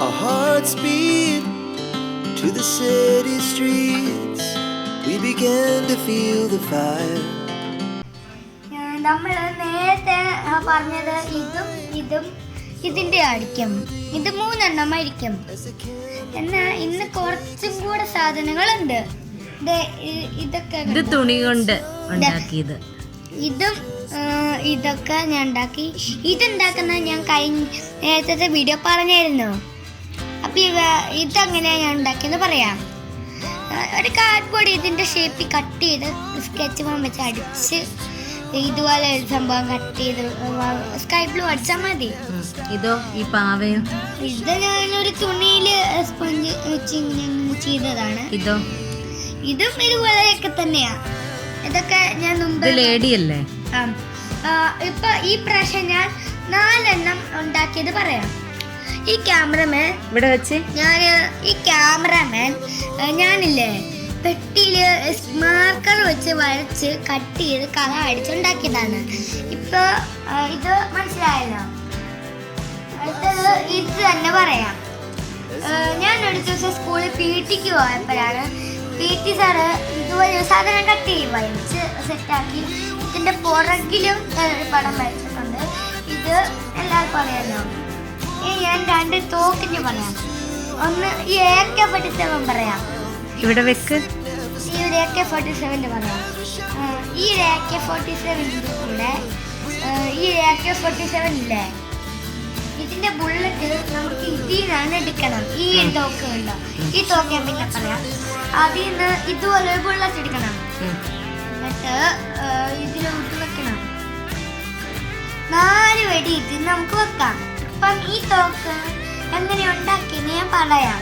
our hearts beat to the city streets. We began to feel the fire. നമ്മൾ നേരത്തെ പറഞ്ഞത് ഇതും ഇതിന്റെ ആയിരിക്കും. ഇത് 3 ആയിരിക്കും. എന്നാ ഇന്ന് കുറച്ചും കൂടെ സാധനങ്ങളുണ്ട്. ഇതൊക്കെ ഇത് തുണി കൊണ്ട് ഉണ്ടാക്കിയത്. ഇതൊക്കെ ഞാൻ ഉണ്ടാക്കി. ഇതുണ്ടാക്കുന്ന ഞാൻ നേരത്തെ വീഡിയോ പറഞ്ഞായിരുന്നു. അപ്പൊ ഇതെങ്ങനെയാ ഞാൻ ഉണ്ടാക്കിയെന്ന് പറയാം. ഒരു കാർഡ്ബോർഡ് ഇതിന്റെ ഷേപ്പിൽ കട്ട് ചെയ്ത് സ്കെച്ച് പെൻ വെച്ച് അടിച്ച് ഇതുപോലെ ഒരു സംഭവം കട്ട് ചെയ്ത് സ്കൈ ബ്ലൂ അടിച്ചാൽ മതി. ഇതോ ഈ പാവയോ? ഇത് ഞാനൊരു തുണിയില് സ്പഞ്ച് വെച്ച് ചെയ്തതാണ്. ഇതും ഇതുപോലെയൊക്കെ തന്നെയാ. ഇതൊക്കെ ഞാൻ മുമ്പ് ലേഡിയല്ലേ. ഇപ്പൊ ഈ പ്രാവശ്യം ഞാൻ 4 ഉണ്ടാക്കിയത് പറയാം. ഈ ക്യാമറമാൻ ഇവിടെ വെച്ച് ഞാനില്ലേ പെട്ടിയില് മാർക്കർ വെച്ച് വരച്ച് കട്ട് ചെയ്ത് കളർ അടിച്ചുണ്ടാക്കിയതാണ്. ഇപ്പൊ ഇത് മനസ്സിലായല്ലോ. അടുത്തത് ഇത് തന്നെ പറയാം. ഞാൻ ഒരു ദിവസം സ്കൂളിൽ PT പോയപ്പോഴാണ് PT സാറ് ഇതുപോലെ സാധനം കട്ട് ചെയ്യും വരച്ച് സെറ്റാക്കി. ഇതിന്റെ പുറകിലും പടം വരച്ചിട്ടുണ്ട്. ഇത് എല്ലാവർക്കും അറിയാലോ. ഞാൻ 2 തോക്കിന് പറയാം. ഒന്ന് ഈ AK-47 പറയാം. ഇവിടെ വെക്ക്. ഈ ഒരു AK-47 പറയാം. ഈ AK-47 കൂടെ ഈ AK-47 ഇല്ലേ, ഇതിന്റെ ബുള്ളറ്റ് നമുക്ക് ഇതിൽ നിന്നാണ് എടുക്കണം. ഈ തോക്ക് ഉണ്ടോ, ഈ തോക്ക് ഞാൻ പിന്നെ പറയാം. അതിൽ നിന്ന് ഇതുപോലെ ബുള്ളറ്റ് എടുക്കണം. എന്നിട്ട് ഇതിലോട്ട് വെക്കണം. 4 വെടി ഇതിൽ നമുക്ക് വെക്കാം. അപ്പം ഈ തോക്ക് എങ്ങനെ ഉണ്ടാക്കിയെന്ന് ഞാൻ പറയാം.